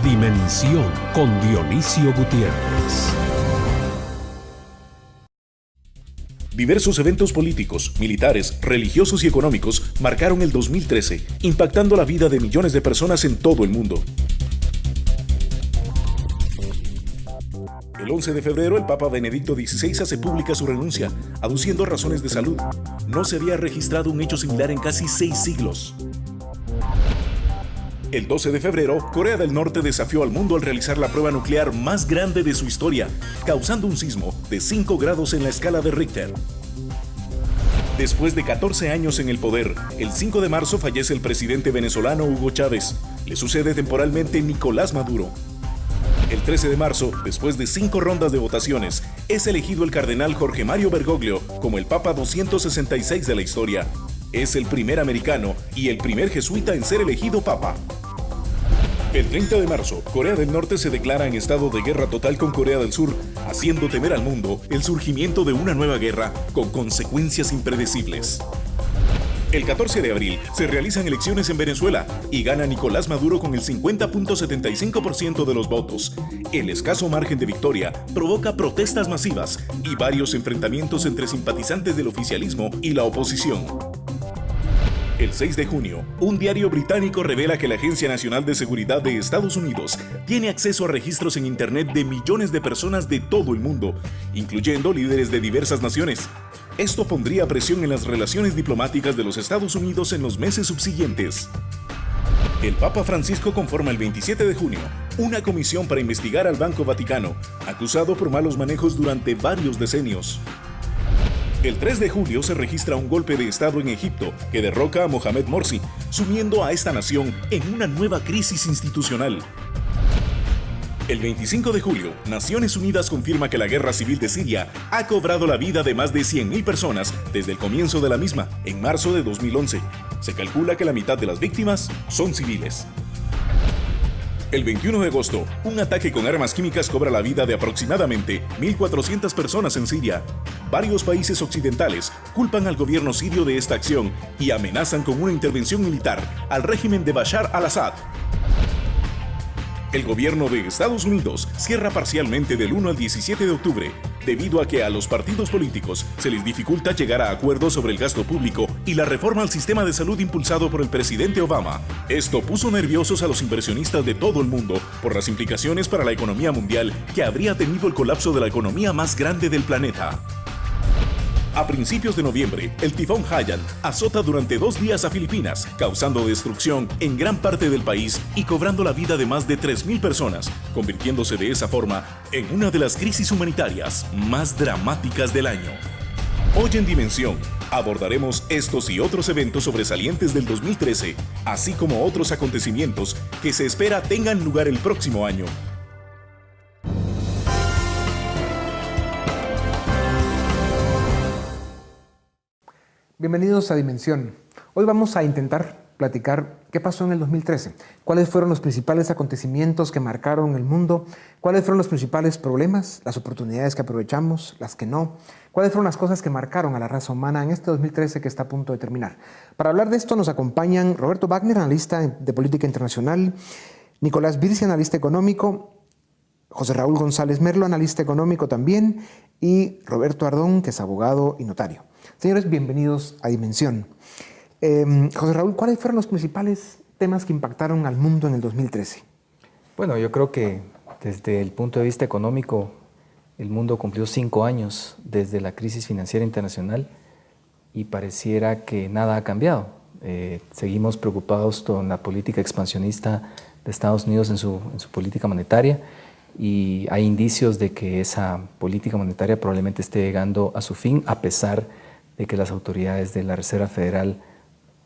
Dimensión con Dionisio Gutiérrez. Diversos eventos políticos, militares, religiosos y económicos marcaron el 2013, impactando la vida de millones de personas en todo el mundo. El 11 de febrero, el Papa Benedicto XVI hace pública su renuncia, aduciendo razones de salud. No se había registrado un hecho similar en casi 6 siglos. El 12 de febrero, Corea del Norte desafió al mundo al realizar la prueba nuclear más grande de su historia, causando un sismo de 5 grados en la escala de Richter. Después de 14 años en el poder, el 5 de marzo fallece el presidente venezolano Hugo Chávez. Le sucede temporalmente Nicolás Maduro. El 13 de marzo, después de 5 rondas de votaciones, es elegido el cardenal Jorge Mario Bergoglio como el Papa 266 de la historia. Es el primer americano y el primer jesuita en ser elegido Papa. El 30 de marzo, Corea del Norte se declara en estado de guerra total con Corea del Sur, haciendo temer al mundo el surgimiento de una nueva guerra con consecuencias impredecibles. El 14 de abril se realizan elecciones en Venezuela y gana Nicolás Maduro con el 50.75% de los votos. El escaso margen de victoria provoca protestas masivas y varios enfrentamientos entre simpatizantes del oficialismo y la oposición. El 6 de junio, un diario británico revela que la Agencia Nacional de Seguridad de Estados Unidos tiene acceso a registros en Internet de millones de personas de todo el mundo, incluyendo líderes de diversas naciones. Esto pondría presión en las relaciones diplomáticas de los Estados Unidos en los meses subsiguientes. El Papa Francisco conforma el 27 de junio una comisión para investigar al Banco Vaticano, acusado por malos manejos durante varios decenios. El 3 de julio se registra un golpe de Estado en Egipto que derroca a Mohamed Morsi, sumiendo a esta nación en una nueva crisis institucional. El 25 de julio, Naciones Unidas confirma que la guerra civil de Siria ha cobrado la vida de más de 100.000 personas desde el comienzo de la misma, en marzo de 2011. Se calcula que la mitad de las víctimas son civiles. El 21 de agosto, un ataque con armas químicas cobra la vida de aproximadamente 1.400 personas en Siria. Varios países occidentales culpan al gobierno sirio de esta acción y amenazan con una intervención militar al régimen de Bashar al-Assad. El gobierno de Estados Unidos cierra parcialmente del 1 al 17 de octubre, debido a que a los partidos políticos se les dificulta llegar a acuerdos sobre el gasto público y la reforma al sistema de salud impulsado por el presidente Obama. Esto puso nerviosos a los inversionistas de todo el mundo por las implicaciones para la economía mundial que habría tenido el colapso de la economía más grande del planeta. A principios de noviembre, el tifón Haiyan azota durante 2 días a Filipinas, causando destrucción en gran parte del país y cobrando la vida de más de 3.000 personas, convirtiéndose de esa forma en una de las crisis humanitarias más dramáticas del año. Hoy en Dimensión, abordaremos estos y otros eventos sobresalientes del 2013, así como otros acontecimientos que se espera tengan lugar el próximo año. Bienvenidos a Dimensión. Hoy vamos a intentar platicar qué pasó en el 2013, cuáles fueron los principales acontecimientos que marcaron el mundo, cuáles fueron los principales problemas, las oportunidades que aprovechamos, las que no, cuáles fueron las cosas que marcaron a la raza humana en este 2013 que está a punto de terminar. Para hablar de esto nos acompañan Roberto Wagner, analista de política internacional, Nicolás Birsi, analista económico, José Raúl González Merlo, analista económico también, y Roberto Ardón, que es abogado y notario. Señores, bienvenidos a Dimensión. José Raúl, ¿cuáles fueron los principales temas que impactaron al mundo en el 2013? Bueno, yo creo que desde el punto de vista económico, el mundo cumplió 5 años desde la crisis financiera internacional y pareciera que nada ha cambiado. Seguimos preocupados con la política expansionista de Estados Unidos en su política monetaria, y hay indicios de que esa política monetaria probablemente esté llegando a su fin, a pesar de que las autoridades de la Reserva Federal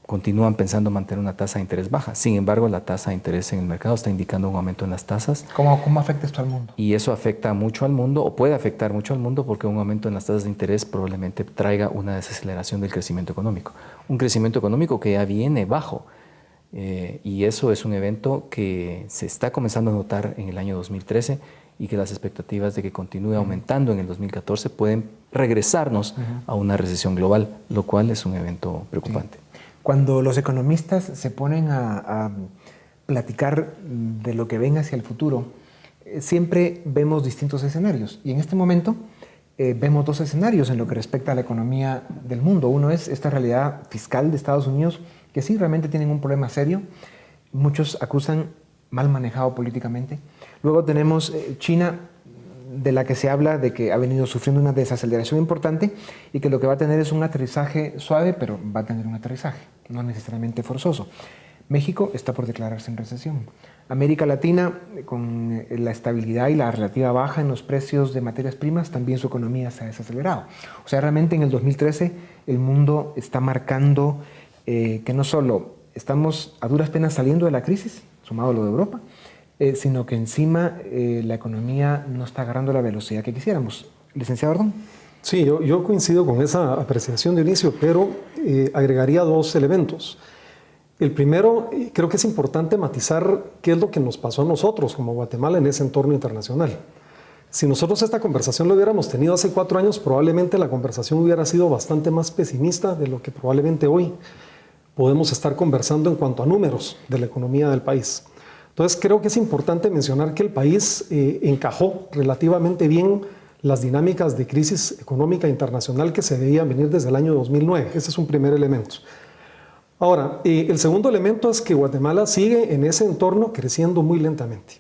continúan pensando mantener una tasa de interés baja. Sin embargo, la tasa de interés en el mercado está indicando un aumento en las tasas. ¿Cómo afecta esto al mundo? Y eso afecta mucho al mundo, o puede afectar mucho al mundo, porque un aumento en las tasas de interés probablemente traiga una desaceleración del crecimiento económico. Un crecimiento económico que ya viene bajo. Y eso es un evento que se está comenzando a notar en el año 2013 y que las expectativas de que continúe aumentando en el 2014 pueden regresarnos a una recesión global, lo cual es un evento preocupante. Sí. Cuando los economistas se ponen a platicar de lo que ven hacia el futuro, siempre vemos distintos escenarios. Y en este momento vemos dos escenarios en lo que respecta a la economía del mundo. Uno es esta realidad fiscal de Estados Unidos, que sí realmente tienen un problema serio. Muchos acusan mal manejado políticamente. Luego tenemos China, de la que se habla de que ha venido sufriendo una desaceleración importante y que lo que va a tener es un aterrizaje suave, pero va a tener un aterrizaje, no necesariamente forzoso. México está por declararse en recesión. América Latina, con la estabilidad y la relativa baja en los precios de materias primas, también su economía se ha desacelerado. O sea, realmente en el 2013 el mundo está marcando que no solo estamos a duras penas saliendo de la crisis, sumado a lo de Europa, sino que encima la economía no está agarrando la velocidad que quisiéramos. Licenciado Ordón. Sí, yo coincido con esa apreciación de inicio, pero agregaría dos elementos. El primero, creo que es importante matizar qué es lo que nos pasó a nosotros como Guatemala en ese entorno internacional. Si nosotros esta conversación lo hubiéramos tenido hace 4 años, probablemente la conversación hubiera sido bastante más pesimista de lo que probablemente hoy podemos estar conversando en cuanto a números de la economía del país. Entonces creo que es importante mencionar que el país encajó relativamente bien las dinámicas de crisis económica internacional que se veían venir desde el año 2009. Ese es un primer elemento. Ahora, el segundo elemento es que Guatemala sigue en ese entorno creciendo muy lentamente.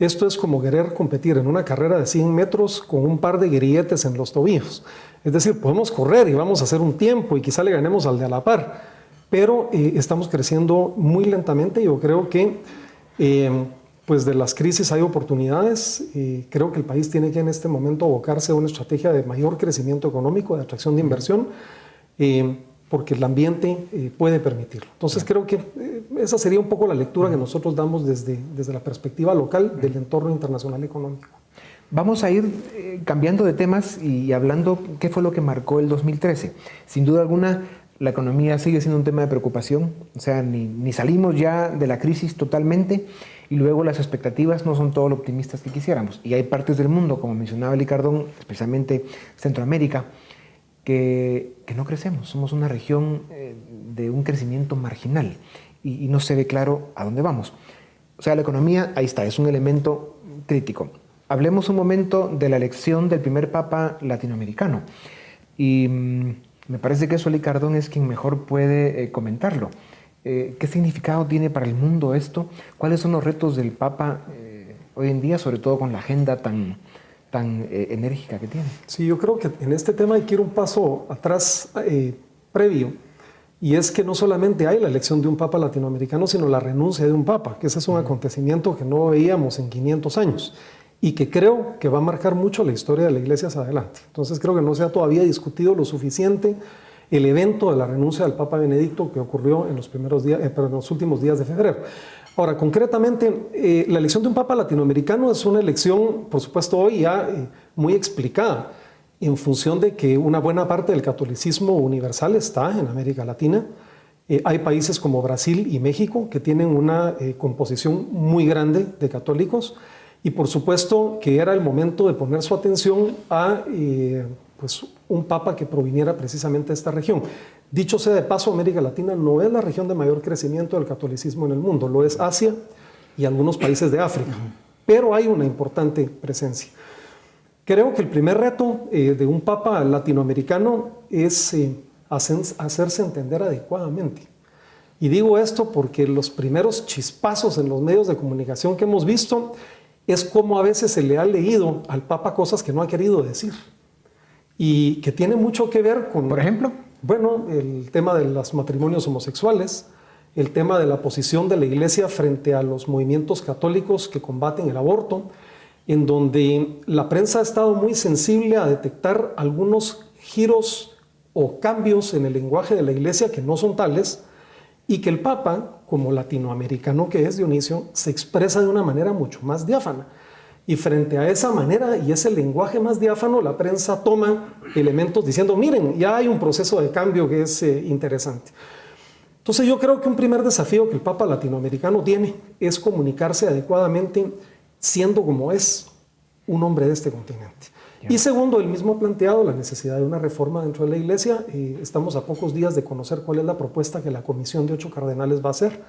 Esto es como querer competir en una carrera de 100 metros con un par de grilletes en los tobillos. Es decir, podemos correr y vamos a hacer un tiempo y quizá le ganemos al de a la par, pero estamos creciendo muy lentamente. Yo creo que pues de las crisis hay oportunidades. Creo que el país tiene que en este momento abocarse a una estrategia de mayor crecimiento económico, de atracción de inversión, porque el ambiente puede permitirlo. Entonces creo que esa sería un poco la lectura que nosotros damos desde la perspectiva local del entorno internacional económico. Vamos a ir cambiando de temas y hablando qué fue lo que marcó el 2013. Sin duda alguna, la economía sigue siendo un tema de preocupación, o sea, ni salimos ya de la crisis totalmente y luego las expectativas no son todo lo optimistas que quisiéramos. Y hay partes del mundo, como mencionaba Licardón, especialmente Centroamérica, que no crecemos. Somos una región de un crecimiento marginal y no se ve claro a dónde vamos. O sea, la economía, ahí está, es un elemento crítico. Hablemos un momento de la elección del primer papa latinoamericano. Y me parece que Solí Cardón es quien mejor puede comentarlo. ¿Qué significado tiene para el mundo esto? ¿Cuáles son los retos del Papa hoy en día, sobre todo con la agenda tan enérgica que tiene? Sí, yo creo que en este tema hay que ir un paso atrás previo. Y es que no solamente hay la elección de un Papa latinoamericano, sino la renuncia de un Papa, que ese es un acontecimiento que no veíamos en 500 años. Y que creo que va a marcar mucho la historia de la Iglesia hacia adelante. Entonces creo que no se ha todavía discutido lo suficiente el evento de la renuncia del Papa Benedicto que ocurrió en los últimos días de febrero. Ahora, concretamente, la elección de un Papa latinoamericano es una elección, por supuesto, hoy ya muy explicada, en función de que una buena parte del catolicismo universal está en América Latina. Hay países como Brasil y México que tienen una composición muy grande de católicos. Y por supuesto que era el momento de poner su atención a pues un papa que proviniera precisamente de esta región. Dicho sea de paso, América Latina no es la región de mayor crecimiento del catolicismo en el mundo, lo es Asia y algunos países de África, pero hay una importante presencia. Creo que el primer reto de un papa latinoamericano es hacerse entender adecuadamente. Y digo esto porque los primeros chispazos en los medios de comunicación que hemos visto es como a veces se le ha leído al Papa cosas que no ha querido decir y que tiene mucho que ver con, por ejemplo, bueno, el tema de los matrimonios homosexuales, el tema de la posición de la Iglesia frente a los movimientos católicos que combaten el aborto, en donde la prensa ha estado muy sensible a detectar algunos giros o cambios en el lenguaje de la Iglesia que no son tales, y que el Papa, como latinoamericano que es Dionisio, se expresa de una manera mucho más diáfana. Y frente a esa manera y ese lenguaje más diáfano, la prensa toma elementos diciendo, miren, ya hay un proceso de cambio que es interesante. Entonces yo creo que un primer desafío que el Papa latinoamericano tiene es comunicarse adecuadamente siendo como es un hombre de este continente. Y segundo, él mismo ha planteado la necesidad de una reforma dentro de la Iglesia. Estamos a pocos días de conocer cuál es la propuesta que la Comisión de 8 Cardenales va a hacer.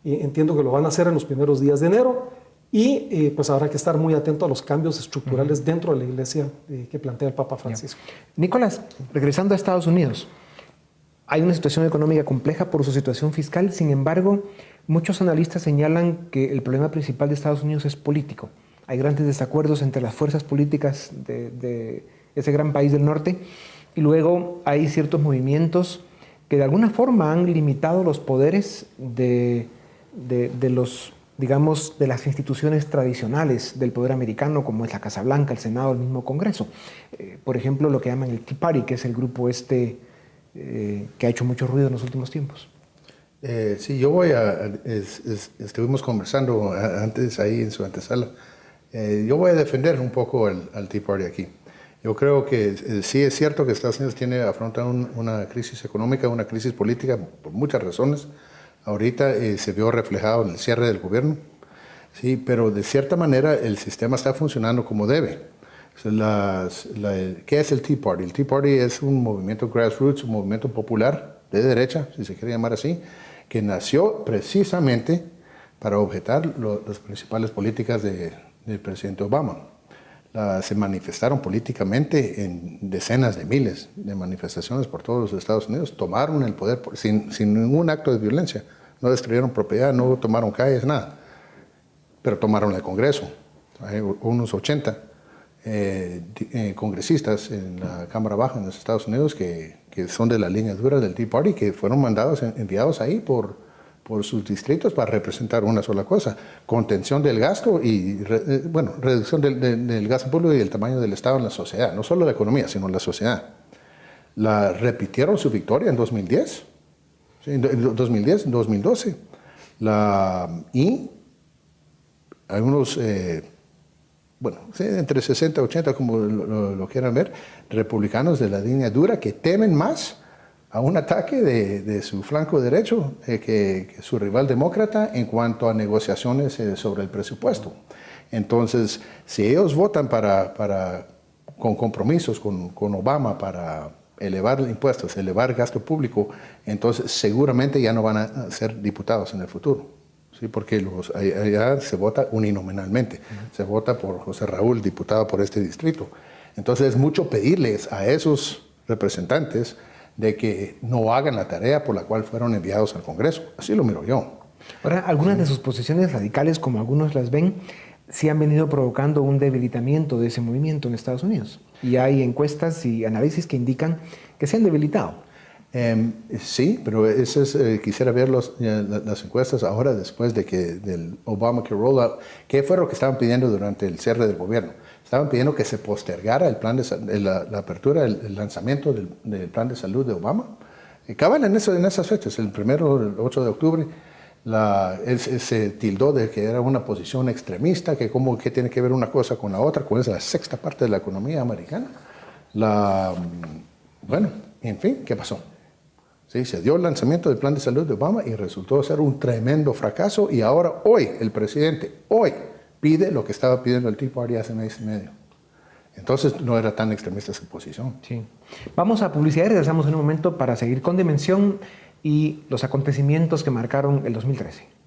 Entiendo que lo van a hacer en los primeros días de enero y pues habrá que estar muy atento a los cambios estructurales dentro de la Iglesia que plantea el Papa Francisco. Nicolás, regresando a Estados Unidos, hay una situación económica compleja por su situación fiscal. Sin embargo, muchos analistas señalan que el problema principal de Estados Unidos es político. Hay grandes desacuerdos entre las fuerzas políticas de ese gran país del norte, y luego hay ciertos movimientos que de alguna forma han limitado los poderes de los, digamos, de las instituciones tradicionales del poder americano, como es la Casa Blanca, el Senado, el mismo Congreso. Por ejemplo, lo que llaman el Tea Party, que es el grupo que ha hecho mucho ruido en los últimos tiempos. Sí, yo estuvimos conversando antes ahí en su antesala. Yo voy a defender un poco al Tea Party aquí. Yo creo que sí es cierto que Estados Unidos afronta una crisis económica, una crisis política por muchas razones. Ahorita se vio reflejado en el cierre del gobierno, sí, pero de cierta manera el sistema está funcionando como debe. ¿Qué es el Tea Party? El Tea Party es un movimiento grassroots, un movimiento popular de derecha, si se quiere llamar así, que nació precisamente para objetar las principales políticas del presidente Obama. Se manifestaron políticamente en decenas de miles de manifestaciones por todos los Estados Unidos, tomaron el poder sin ningún acto de violencia, no destruyeron propiedad, no tomaron calles, nada, pero tomaron el Congreso. Hay unos 80 congresistas en la Cámara Baja en los Estados Unidos que son de la línea dura del Tea Party, que fueron enviados ahí por sus distritos para representar una sola cosa: contención del gasto y reducción del gasto público y el tamaño del Estado en la sociedad, no solo la economía, sino la sociedad. Repitieron su victoria en 2010, ¿sí? En 2010, 2012. Y hay unos, sí, entre 60 y 80, como lo quieran ver, republicanos de la línea dura que temen más a un ataque de su flanco derecho que su rival demócrata en cuanto a negociaciones sobre el presupuesto. Entonces, si ellos votan con compromisos con Obama para elevar impuestos, elevar gasto público, entonces seguramente ya no van a ser diputados en el futuro, ¿sí? Porque allá se vota uninominalmente, se vota por José Raúl, diputado por este distrito. Entonces es mucho pedirles a esos representantes de que no hagan la tarea por la cual fueron enviados al Congreso. Así lo miro yo. Ahora, algunas de sus posiciones radicales, como algunos las ven, sí han venido provocando un debilitamiento de ese movimiento en Estados Unidos. Y hay encuestas y análisis que indican que se han debilitado. Sí, pero quisiera ver las encuestas ahora después del Obamacare rollout. ¿Qué fue lo que estaban pidiendo durante el cierre del gobierno? Estaban pidiendo que se postergara el plan la apertura, el lanzamiento del plan de salud de Obama. Cabal en esas fechas, el 8 de octubre, él se tildó de que era una posición extremista, que tiene que ver una cosa con la otra, cuál es la sexta parte de la economía americana. Bueno, en fin, ¿qué pasó? Sí, se dio el lanzamiento del plan de salud de Obama y resultó ser un tremendo fracaso, y ahora el presidente pide lo que estaba pidiendo el Tea Party hace mes y medio. Entonces no era tan extremista su posición. Sí. Vamos a publicidad y regresamos en un momento para seguir con Dimensión y los acontecimientos que marcaron el 2013.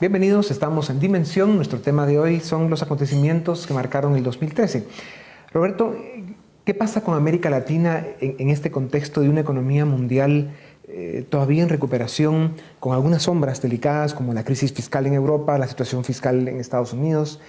Bienvenidos, estamos en Dimensión. Nuestro tema de hoy son los acontecimientos que marcaron el 2013. Roberto, ¿qué pasa con América Latina en este contexto de una economía mundial todavía en recuperación, con algunas sombras delicadas como la crisis fiscal en Europa, la situación fiscal en Estados Unidos,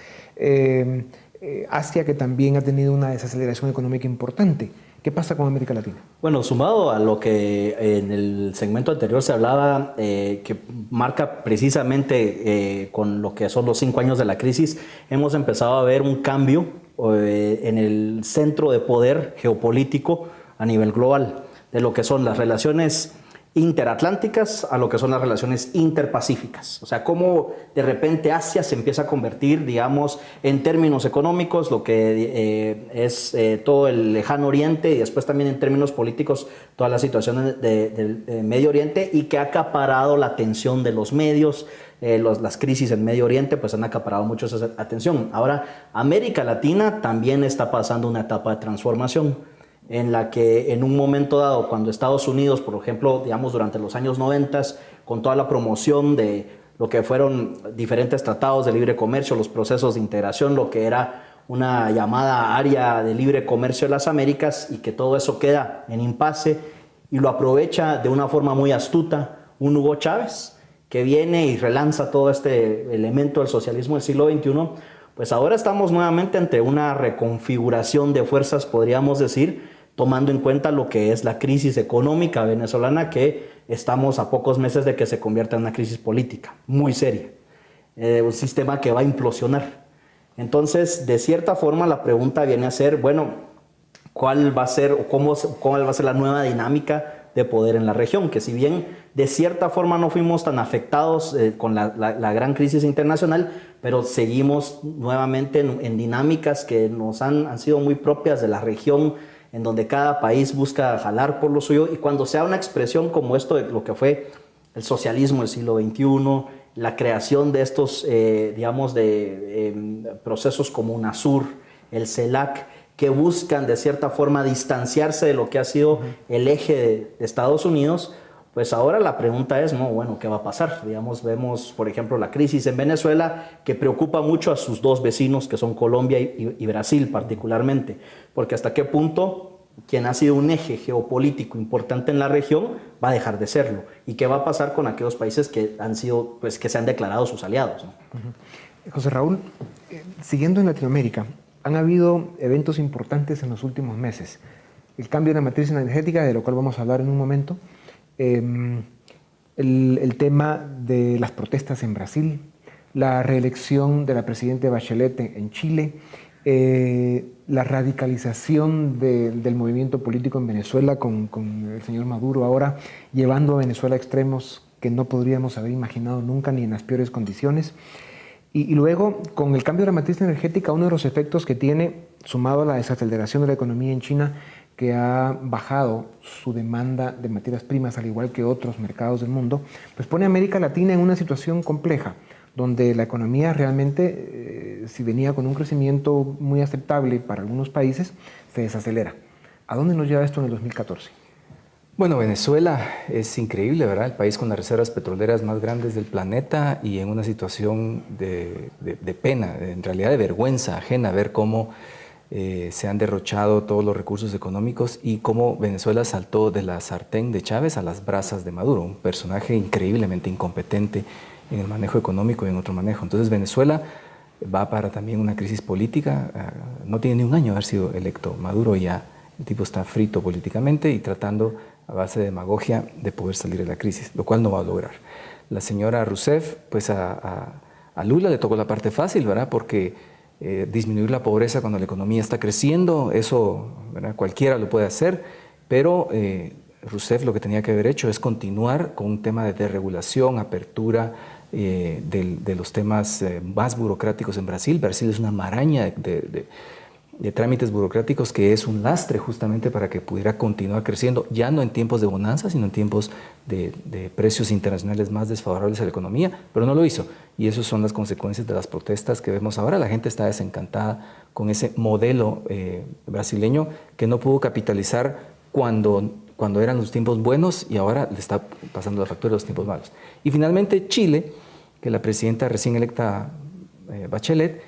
Asia, que también ha tenido una desaceleración económica importante? ¿Qué pasa con América Latina? Bueno, sumado a lo que en el segmento anterior se hablaba, que marca precisamente con lo que son los 5 años de la crisis, hemos empezado a ver un cambio en el centro de poder geopolítico a nivel global, de lo que son las relaciones interatlánticas a lo que son las relaciones interpacíficas. O sea, cómo de repente Asia se empieza a convertir, digamos, en términos económicos, lo que es todo el lejano oriente, y después también en términos políticos, todas las situaciones del Medio Oriente, y que ha acaparado la atención de los medios. Las crisis en Medio Oriente pues han acaparado mucho esa atención. Ahora, América Latina también está pasando una etapa de transformación, en la que en un momento dado, cuando Estados Unidos, por ejemplo, digamos durante los años 90, con toda la promoción de lo que fueron diferentes tratados de libre comercio, los procesos de integración, lo que era una llamada área de libre comercio de las Américas, y que todo eso queda en impasse, y lo aprovecha de una forma muy astuta un Hugo Chávez, que viene y relanza todo este elemento del socialismo del siglo XXI, pues ahora estamos nuevamente ante una reconfiguración de fuerzas, podríamos decir, tomando en cuenta lo que es la crisis económica venezolana, que estamos a pocos meses de que se convierta en una crisis política muy seria, un sistema que va a implosionar. Entonces, de cierta forma, la pregunta viene a ser, bueno, ¿cuál va a ser o cómo va a ser la nueva dinámica de poder en la región? Que si bien de cierta forma no fuimos tan afectados con la gran crisis internacional, pero seguimos nuevamente en dinámicas que nos han sido muy propias de la región, en donde cada país busca jalar por lo suyo, y cuando sea una expresión como esto de lo que fue el socialismo del siglo XXI, la creación de estos, digamos, procesos como UNASUR, el CELAC, que buscan de cierta forma distanciarse de lo que ha sido el eje de Estados Unidos, pues ahora la pregunta es, no, bueno, ¿qué va a pasar? Digamos, vemos, por ejemplo, la crisis en Venezuela, que preocupa mucho a sus dos vecinos, que son Colombia y Brasil particularmente, porque hasta qué punto quien ha sido un eje geopolítico importante en la región va a dejar de serlo, y qué va a pasar con aquellos países que han sido, pues, que se han declarado sus aliados, ¿no? José Raúl, siguiendo en Latinoamérica, han habido eventos importantes en los últimos meses. El cambio de la matriz energética, de lo cual vamos a hablar en un momento, el tema de las protestas en Brasil, la reelección de la presidenta Bachelet en Chile, la radicalización del movimiento político en Venezuela con el señor Maduro ahora llevando a Venezuela a extremos que no podríamos haber imaginado nunca, ni en las peores condiciones. Y luego, con el cambio de la matriz energética, uno de los efectos que tiene, sumado a la desaceleración de la economía en China, que ha bajado su demanda de materias primas, al igual que otros mercados del mundo, pues pone a América Latina en una situación compleja, donde la economía realmente, si venía con un crecimiento muy aceptable para algunos países, se desacelera. ¿A dónde nos lleva esto en el 2014? Bueno, Venezuela es increíble, ¿verdad? El país con las reservas petroleras más grandes del planeta, y en una situación de pena, en realidad de vergüenza ajena, ver cómo se han derrochado todos los recursos económicos y cómo Venezuela saltó de la sartén de Chávez a las brasas de Maduro, un personaje increíblemente incompetente en el manejo económico y en otro manejo. Entonces Venezuela va para también una crisis política. No tiene ni un año de haber sido electo Maduro, ya el tipo está frito políticamente y tratando a base de demagogia de poder salir de la crisis, lo cual no va a lograr. La señora Rousseff, pues a Lula le tocó la parte fácil, ¿verdad? Porque disminuir la pobreza cuando la economía está creciendo, eso, ¿verdad?, cualquiera lo puede hacer, pero Rousseff lo que tenía que haber hecho es continuar con un tema de desregulación, apertura de los temas más burocráticos en Brasil. Brasil es una maraña de trámites burocráticos que es un lastre justamente para que pudiera continuar creciendo, ya no en tiempos de bonanza, sino en tiempos de precios internacionales más desfavorables a la economía, pero no lo hizo. Y esas son las consecuencias de las protestas que vemos ahora. La gente está desencantada con ese modelo brasileño que no pudo capitalizar cuando eran los tiempos buenos, y ahora le está pasando la factura de los tiempos malos. Y finalmente Chile, que la presidenta recién electa Bachelet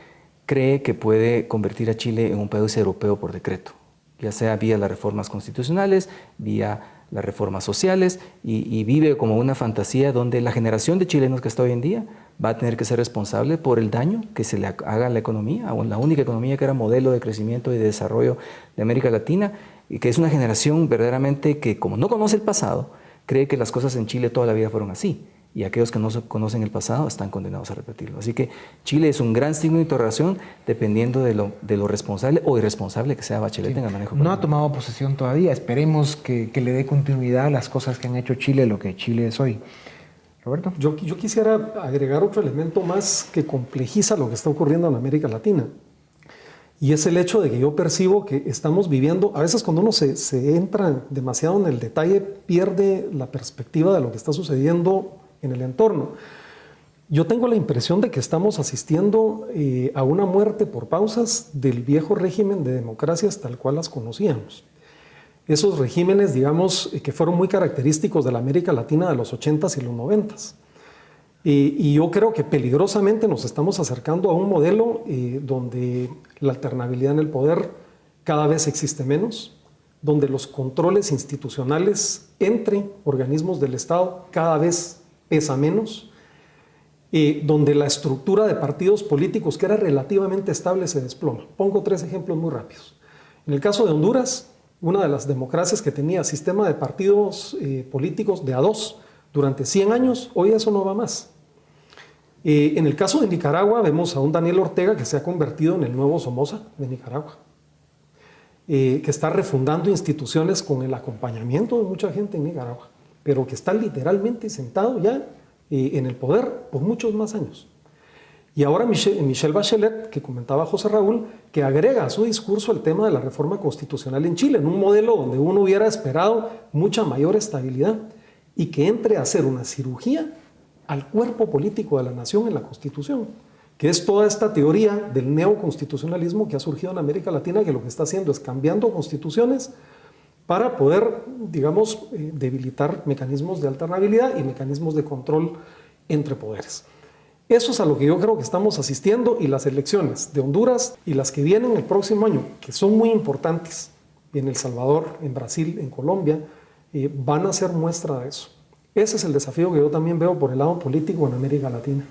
cree que puede convertir a Chile en un país europeo por decreto, ya sea vía las reformas constitucionales, vía las reformas sociales, y vive como una fantasía donde la generación de chilenos que está hoy en día va a tener que ser responsable por el daño que se le haga a la economía, a la única economía que era modelo de crecimiento y de desarrollo de América Latina, y que es una generación verdaderamente que, como no conoce el pasado, cree que las cosas en Chile toda la vida fueron así. y aquellos que no conocen el pasado están condenados a repetirlo. Así que Chile es un gran signo de interrogación dependiendo de lo responsable o irresponsable que sea Bachelet en el manejo económico. No ha tomado posesión todavía. Esperemos que le dé continuidad a las cosas que han hecho Chile, lo que Chile es hoy. Roberto. Yo quisiera agregar otro elemento más que complejiza lo que está ocurriendo en América Latina. Y es el hecho de que yo percibo que estamos viviendo, a veces cuando uno se entra demasiado en el detalle, pierde la perspectiva de lo que está sucediendo en el entorno. Yo tengo la impresión de que estamos asistiendo a una muerte por pausas del viejo régimen de democracias tal cual las conocíamos. Esos regímenes, digamos, que fueron muy característicos de la América Latina de los 80s y los 90s. Y yo creo que peligrosamente nos estamos acercando a un modelo donde la alternabilidad en el poder cada vez existe menos, donde los controles institucionales entre organismos del Estado cada vez pesa menos, donde la estructura de partidos políticos que era relativamente estable se desploma. Pongo 3 ejemplos muy rápidos. En el caso de Honduras, una de las democracias que tenía sistema de partidos políticos de a 2 durante 100 años, hoy eso no va más. En el caso de Nicaragua vemos a un Daniel Ortega que se ha convertido en el nuevo Somoza de Nicaragua, que está refundando instituciones con el acompañamiento de mucha gente en Nicaragua, pero que está literalmente sentado ya en el poder por muchos más años. Y ahora Michelle Bachelet, que comentaba José Raúl, que agrega a su discurso el tema de la reforma constitucional en Chile, en un modelo donde uno hubiera esperado mucha mayor estabilidad y que entre a hacer una cirugía al cuerpo político de la nación en la Constitución, que es toda esta teoría del neoconstitucionalismo que ha surgido en América Latina, que lo que está haciendo es cambiando constituciones para poder, digamos, debilitar mecanismos de alternabilidad y mecanismos de control entre poderes. Eso es a lo que yo creo que estamos asistiendo, y las elecciones de Honduras y las que vienen el próximo año, que son muy importantes, en El Salvador, en Brasil, en Colombia, van a ser muestra de eso. Ese es el desafío que yo también veo por el lado político en América Latina.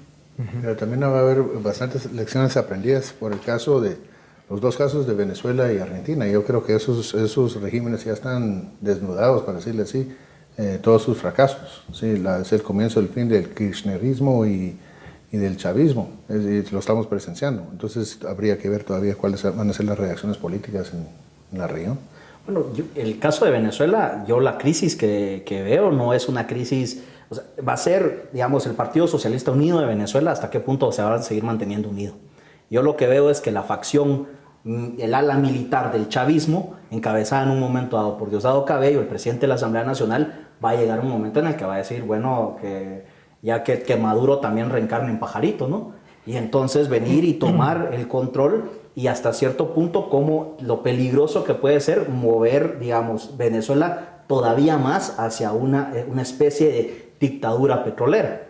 Pero también va a haber bastantes lecciones aprendidas por el caso de los 2 casos de Venezuela y Argentina. Yo creo que esos regímenes ya están desnudados, para decirle así, todos sus fracasos. Sí, es el comienzo del fin del kirchnerismo y del chavismo. Lo estamos presenciando. Entonces habría que ver todavía cuáles van a ser las reacciones políticas en la región. Bueno, el caso de Venezuela, yo la crisis que veo no es una crisis, o sea, va a ser, digamos, el Partido Socialista Unido de Venezuela, hasta qué punto se va a seguir manteniendo unido. Yo lo que veo es que la facción, el ala militar del chavismo, encabezada en un momento dado por Diosdado Cabello, el presidente de la Asamblea Nacional, va a llegar un momento en el que va a decir, bueno, que Maduro también reencarne en pajarito, ¿no? Y entonces venir y tomar el control, y hasta cierto punto como lo peligroso que puede ser mover, digamos, Venezuela todavía más hacia una especie de dictadura petrolera.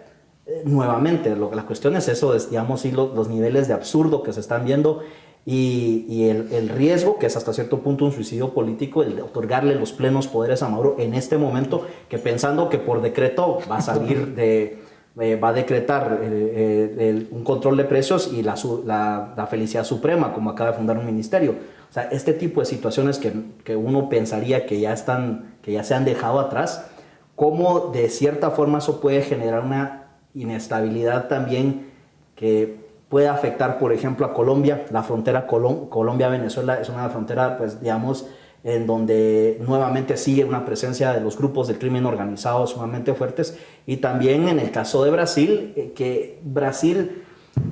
Nuevamente, la cuestión es eso, digamos, y los niveles de absurdo que se están viendo y el riesgo, que es hasta cierto punto un suicidio político, el de otorgarle los plenos poderes a Maduro en este momento, que pensando que por decreto va a salir va a decretar un control de precios y la felicidad suprema, como acaba de fundar un ministerio. O sea, este tipo de situaciones que uno pensaría que ya se han dejado atrás, cómo de cierta forma eso puede generar una inestabilidad también que puede afectar, por ejemplo, a Colombia. La frontera Colombia-Venezuela es una frontera, pues, digamos, en donde nuevamente sigue una presencia de los grupos del crimen organizado sumamente fuertes, y también en el caso de Brasil, que Brasil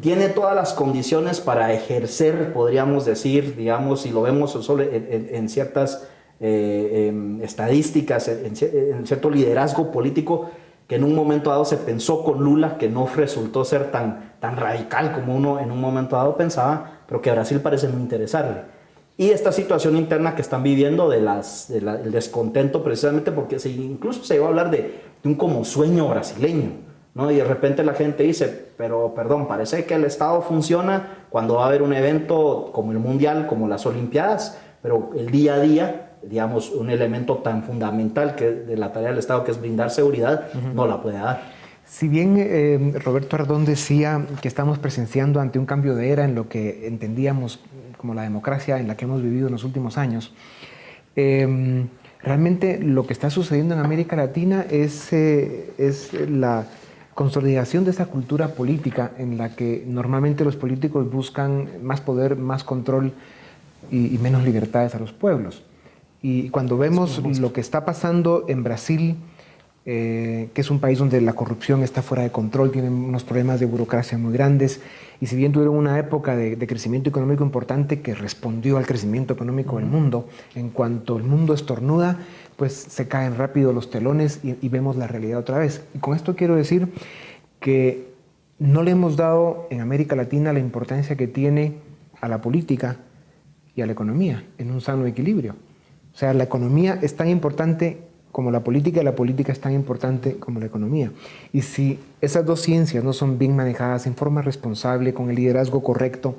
tiene todas las condiciones para ejercer, podríamos decir, digamos, si lo vemos solo en ciertas estadísticas, en cierto liderazgo político, que en un momento dado se pensó con Lula, que no resultó ser tan radical como uno en un momento dado pensaba, pero que a Brasil parece no interesarle. Y esta situación interna que están viviendo el descontento, precisamente porque incluso se iba a hablar de un como sueño brasileño, ¿no? Y de repente la gente dice, pero perdón, parece que el Estado funciona cuando va a haber un evento como el Mundial, como las Olimpiadas, pero el día a día, digamos, un elemento tan fundamental que de la tarea del Estado, que es brindar seguridad, no la puede dar. Si bien Roberto Ardón decía que estamos presenciando ante un cambio de era en lo que entendíamos como la democracia en la que hemos vivido en los últimos años, realmente lo que está sucediendo en América Latina es consolidación de esa cultura política en la que normalmente los políticos buscan más poder, más control y menos libertades a los pueblos. Y cuando vemos lo que está pasando en Brasil, que es un país donde la corrupción está fuera de control, tienen unos problemas de burocracia muy grandes, y si bien tuvieron una época de crecimiento económico importante que respondió al crecimiento económico del mundo, en cuanto el mundo estornuda, pues se caen rápido los telones y vemos la realidad otra vez. Y con esto quiero decir que no le hemos dado en América Latina la importancia que tiene a la política y a la economía en un sano equilibrio. O sea, la economía es tan importante como la política, y la política es tan importante como la economía. Y si esas dos ciencias no son bien manejadas en forma responsable, con el liderazgo correcto,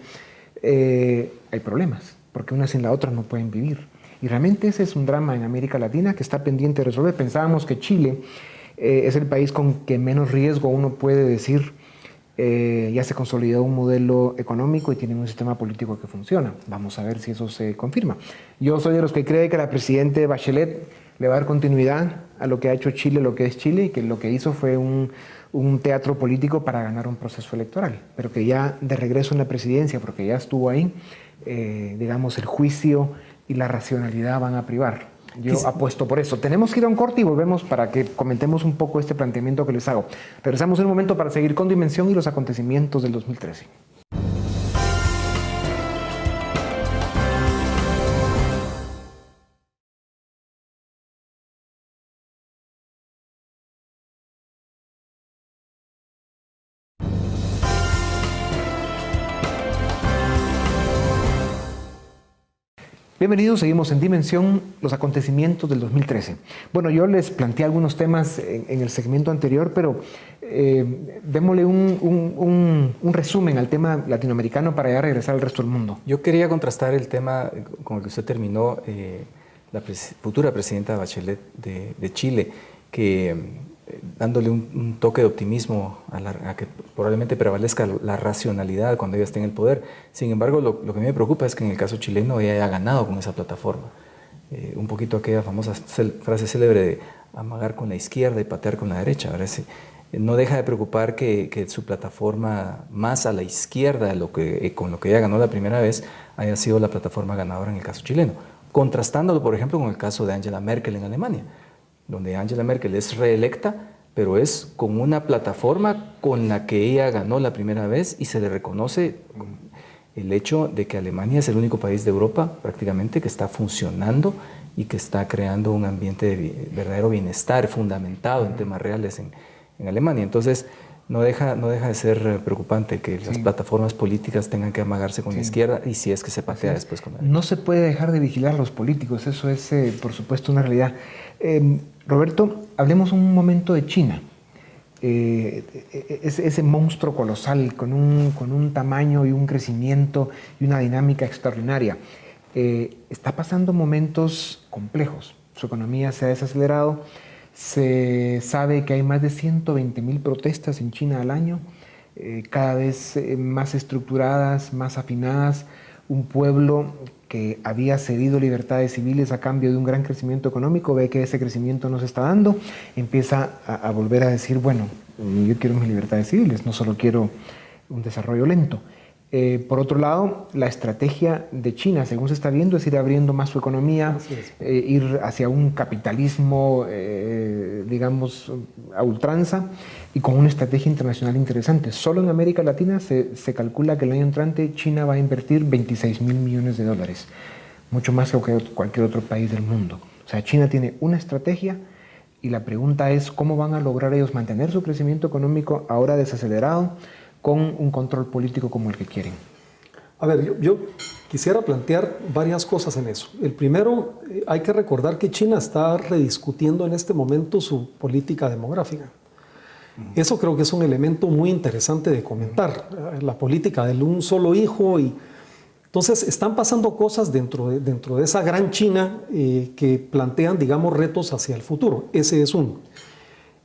hay problemas, porque una sin la otra no pueden vivir. Y realmente ese es un drama en América Latina que está pendiente de resolver. Pensábamos que Chile es el país con que menos riesgo uno puede decir, ya se consolidó un modelo económico y tienen un sistema político que funciona. Vamos a ver si eso se confirma. Yo soy de los que cree que la presidenta Bachelet le va a dar continuidad a lo que ha hecho Chile, lo que es Chile, y que lo que hizo fue un teatro político para ganar un proceso electoral, pero que ya de regreso en la presidencia, porque ya estuvo ahí, digamos, el juicio y la racionalidad van a privar. Yo apuesto por eso. Tenemos que ir a un corte y volvemos para que comentemos un poco este planteamiento que les hago. Regresamos en un momento para seguir con Dimensión y los acontecimientos del 2013. Bienvenidos, seguimos en Dimensión, los acontecimientos del 2013. Bueno, yo les planteé algunos temas en el segmento anterior, pero démosle un resumen al tema latinoamericano para ya regresar al resto del mundo. Yo quería contrastar el tema con el que usted terminó, la futura presidenta Bachelet de Chile, que dándole un toque de optimismo a que probablemente prevalezca la racionalidad cuando ella esté en el poder. Sin embargo, lo que a mí me preocupa es que en el caso chileno ella haya ganado con esa plataforma. Un poquito aquella famosa frase célebre de amagar con la izquierda y patear con la derecha. No deja de preocupar que su plataforma más a la izquierda con lo que ella ganó la primera vez haya sido la plataforma ganadora en el caso chileno. Contrastándolo, por ejemplo, con el caso de Angela Merkel en Alemania, donde Angela Merkel es reelecta, pero es con una plataforma con la que ella ganó la primera vez y se le reconoce el hecho de que Alemania es el único país de Europa prácticamente que está funcionando y que está creando un ambiente de verdadero bienestar fundamentado en temas reales en Alemania. Entonces, no deja de ser preocupante que las plataformas políticas tengan que amagarse con la izquierda y si es que se patea después con la derecha. No se puede dejar de vigilar a los políticos, eso es por supuesto una realidad. Roberto, hablemos un momento de China. Ese monstruo colosal con un tamaño y un crecimiento y una dinámica extraordinaria. Está pasando momentos complejos. Su economía se ha desacelerado. Se sabe que hay más de 120.000 protestas en China al año, cada vez más estructuradas, más afinadas. Un pueblo que había cedido libertades civiles a cambio de un gran crecimiento económico, ve que ese crecimiento no se está dando, empieza a volver a decir, bueno, yo quiero mis libertades civiles, no solo quiero un desarrollo lento. Por otro lado, la estrategia de China, según se está viendo, es ir abriendo más su economía, ir hacia un capitalismo, digamos, a ultranza y con una estrategia internacional interesante. Solo en América Latina se calcula que el año entrante China va a invertir $26.000 millones, mucho más que cualquier otro país del mundo. O sea, China tiene una estrategia y la pregunta es cómo van a lograr ellos mantener su crecimiento económico ahora desacelerado, con un control político como el que quieren. A ver, yo quisiera plantear varias cosas en eso. El primero, hay que recordar que China está rediscutiendo en este momento su política demográfica. Eso creo que es un elemento muy interesante de comentar. La política del un solo hijo. Entonces, están pasando cosas dentro de esa gran China que plantean, digamos, retos hacia el futuro. Ese es uno.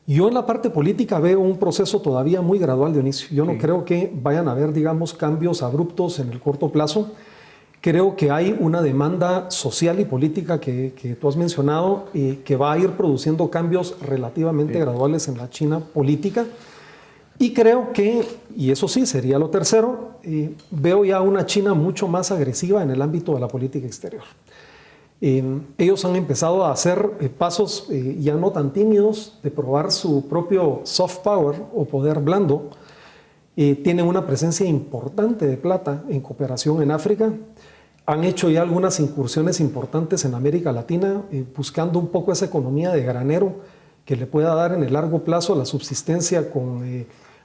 Yo en la parte política veo un proceso todavía muy gradual, Dionisio. Yo no creo que vayan a haber, digamos, cambios abruptos en el corto plazo. Creo que hay una demanda social y política que tú has mencionado que va a ir produciendo cambios relativamente graduales en la China política. Y creo que, y eso sí sería lo tercero, veo ya una China mucho más agresiva en el ámbito de la política exterior. Ellos han empezado a hacer pasos ya no tan tímidos de probar su propio soft power o poder blando. Tienen una presencia importante de plata en cooperación en África. Han hecho ya algunas incursiones importantes en América Latina, buscando un poco esa economía de granero que le pueda dar en el largo plazo la subsistencia con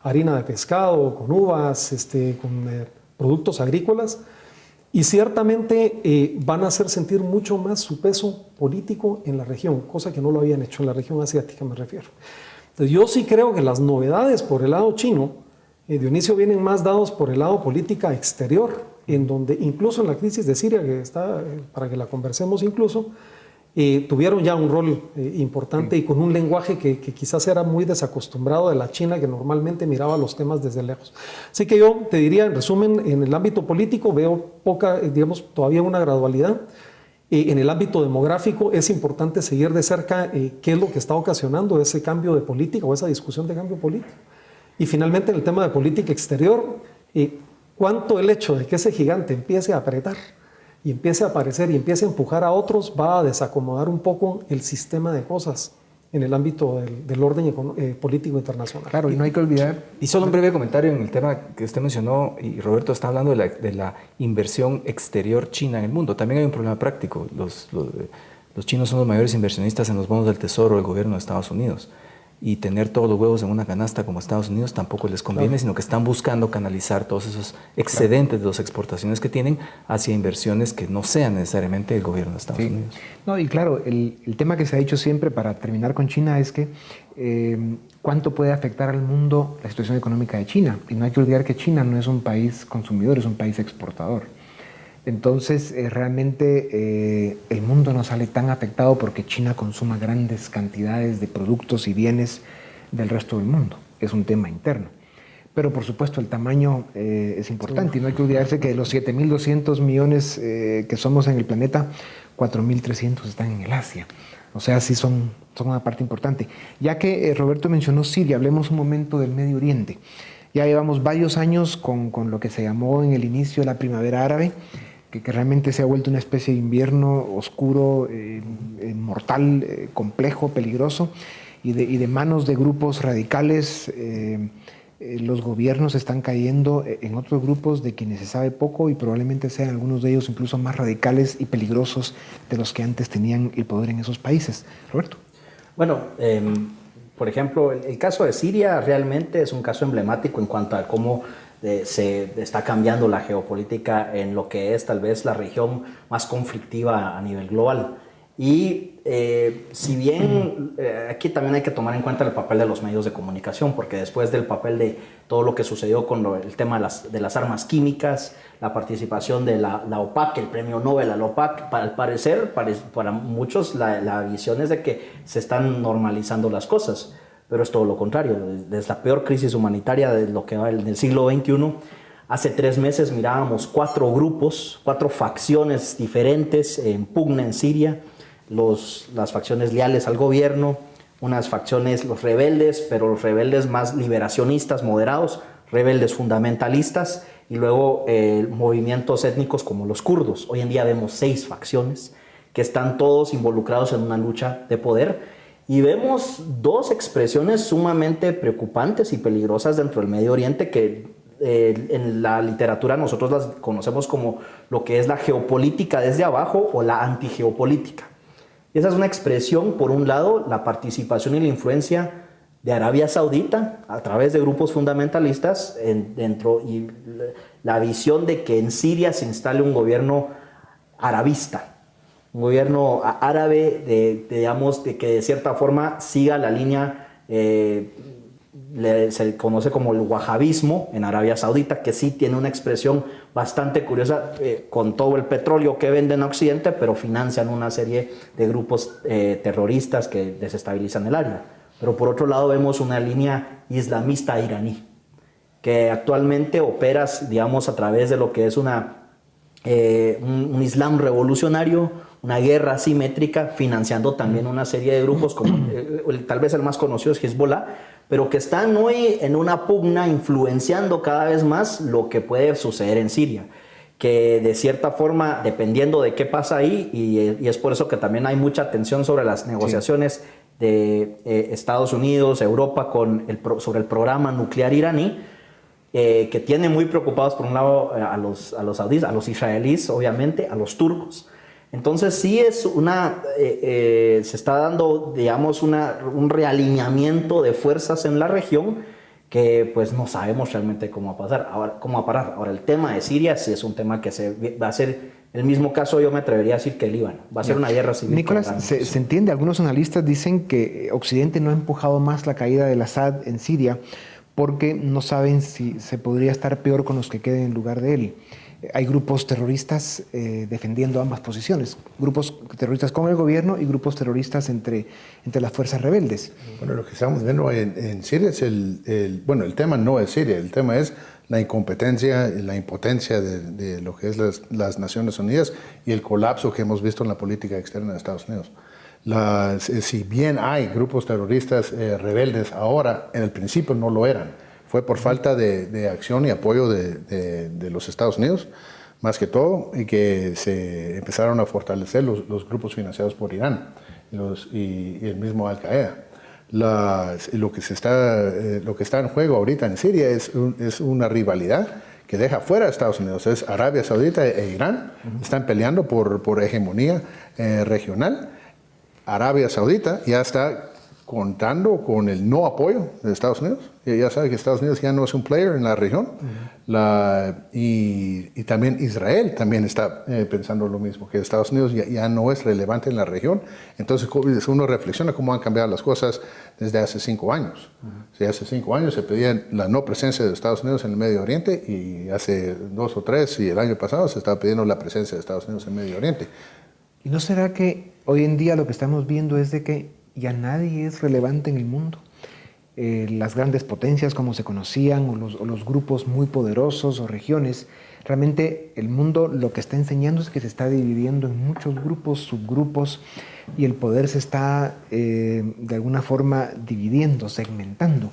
harina de pescado, con uvas, con productos agrícolas. Y ciertamente van a hacer sentir mucho más su peso político en la región, cosa que no lo habían hecho en la región asiática, me refiero. Entonces, yo sí creo que las novedades por el lado chino, Dionisio, vienen más dados por el lado política exterior, en donde incluso en la crisis de Siria, que está, para que la conversemos incluso, tuvieron ya un rol importante y con un lenguaje que quizás era muy desacostumbrado de la China, que normalmente miraba los temas desde lejos. Así que yo te diría, en resumen, en el ámbito político veo poca, digamos, todavía una gradualidad. En el ámbito demográfico es importante seguir de cerca qué es lo que está ocasionando ese cambio de política o esa discusión de cambio político. Y finalmente en el tema de política exterior, cuánto el hecho de que ese gigante empiece a apretar y empiece a aparecer y empiece a empujar a otros va a desacomodar un poco el sistema de cosas en el ámbito del orden político internacional. Claro, y no hay que olvidar... Y solo un breve comentario en el tema que usted mencionó, y Roberto está hablando de la inversión exterior china en el mundo. También hay un problema práctico. Los chinos son los mayores inversionistas en los bonos del Tesoro del gobierno de Estados Unidos. Y tener todos los huevos en una canasta como Estados Unidos tampoco les conviene, sino que están buscando canalizar todos esos excedentes de las exportaciones que tienen hacia inversiones que no sean necesariamente el gobierno de Estados Unidos. No, y claro, el tema que se ha dicho siempre para terminar con China es que cuánto puede afectar al mundo la situación económica de China. Y no hay que olvidar que China no es un país consumidor, es un país exportador. Entonces, realmente el mundo no sale tan afectado porque China consuma grandes cantidades de productos y bienes del resto del mundo. Es un tema interno. Pero, por supuesto, el tamaño es importante. Y no hay que olvidarse que de los 7.200 millones que somos en el planeta, 4.300 están en el Asia. O sea, sí son una parte importante. Ya que Roberto mencionó Siria, hablemos un momento del Medio Oriente. Ya llevamos varios años con lo que se llamó en el inicio la primavera árabe, que realmente se ha vuelto una especie de invierno oscuro, mortal, complejo, peligroso, y de manos de grupos radicales los gobiernos están cayendo en otros grupos de quienes se sabe poco y probablemente sean algunos de ellos incluso más radicales y peligrosos de los que antes tenían el poder en esos países. Roberto. Bueno, por ejemplo, el caso de Siria realmente es un caso emblemático en cuanto a cómo se está cambiando la geopolítica en lo que es tal vez la región más conflictiva a nivel global. Y si bien aquí también hay que tomar en cuenta el papel de los medios de comunicación, porque después del papel de todo lo que sucedió con el tema de las armas químicas, la participación de la OPAC, el premio Nobel a la OPAC, al parecer, para muchos la visión es de que se están normalizando las cosas. Pero es todo lo contrario. Desde la peor crisis humanitaria de lo que va del siglo XXI, hace 3 meses mirábamos 4 grupos, 4 facciones diferentes en pugna en Siria, las facciones leales al gobierno, unas facciones, los rebeldes, pero los rebeldes más liberacionistas, moderados, rebeldes fundamentalistas, y luego movimientos étnicos como los kurdos. Hoy en día vemos 6 facciones que están todos involucrados en una lucha de poder. Y vemos 2 expresiones sumamente preocupantes y peligrosas dentro del Medio Oriente que en la literatura nosotros las conocemos como lo que es la geopolítica desde abajo o la antigeopolítica. Y esa es una expresión, por un lado, la participación y la influencia de Arabia Saudita a través de grupos fundamentalistas y la visión de que en Siria se instale un gobierno arabista. Un gobierno árabe, digamos, de que de cierta forma siga la línea, se conoce como el wahabismo en Arabia Saudita, que sí tiene una expresión bastante curiosa con todo el petróleo que venden a Occidente, pero financian una serie de grupos terroristas que desestabilizan el área. Pero por otro lado vemos una línea islamista iraní, que actualmente opera, digamos, a través de lo que es un Islam revolucionario, una guerra asimétrica, financiando también una serie de grupos, como tal vez el más conocido es Hezbollah, pero que están hoy en una pugna influenciando cada vez más lo que puede suceder en Siria, que de cierta forma, dependiendo de qué pasa ahí, y es por eso que también hay mucha tensión sobre las negociaciones de Estados Unidos, Europa, sobre el programa nuclear iraní, que tiene muy preocupados por un lado a los saudíes, a los israelíes, obviamente, a los turcos. Entonces sí es se está dando, digamos, un realineamiento de fuerzas en la región que pues no sabemos realmente cómo va a parar. Ahora, el tema de Siria sí es un tema que va a ser el mismo caso, yo me atrevería a decir, que el Líbano. Va a ser una guerra civil. Nicolás, se entiende, algunos analistas dicen que Occidente no ha empujado más la caída del Assad en Siria porque no saben si se podría estar peor con los que queden en lugar de él. Hay grupos terroristas defendiendo ambas posiciones, grupos terroristas con el gobierno y grupos terroristas entre las fuerzas rebeldes. Bueno, lo que estamos viendo en Siria es bueno, el tema no es Siria, el tema es la incompetencia y la impotencia de lo que es las Naciones Unidas y el colapso que hemos visto en la política externa de Estados Unidos. Si bien hay grupos terroristas rebeldes ahora, en el principio no lo eran. Fue por falta de acción y apoyo de los Estados Unidos, más que todo, y que se empezaron a fortalecer los grupos financiados por Irán y el mismo Al-Qaeda. Lo que está en juego ahorita en Siria es una rivalidad que deja fuera a Estados Unidos. Es Arabia Saudita e Irán están peleando por hegemonía regional. Arabia Saudita ya está contando con el no apoyo de Estados Unidos. Ya sabe que Estados Unidos ya no es un player en la región. Y también Israel también está pensando lo mismo, que Estados Unidos ya no es relevante en la región. Entonces uno reflexiona cómo han cambiado las cosas desde hace 5 años. Hace 5 años se pedía la no presencia de Estados Unidos en el Medio Oriente y hace 2 o 3 y el año pasado se estaba pidiendo la presencia de Estados Unidos en el Medio Oriente. ¿Y no será que hoy en día lo que estamos viendo es de que ya nadie es relevante en el mundo? Las grandes potencias como se conocían o los grupos muy poderosos o regiones, realmente el mundo lo que está enseñando es que se está dividiendo en muchos grupos, subgrupos, y el poder se está de alguna forma dividiendo, segmentando.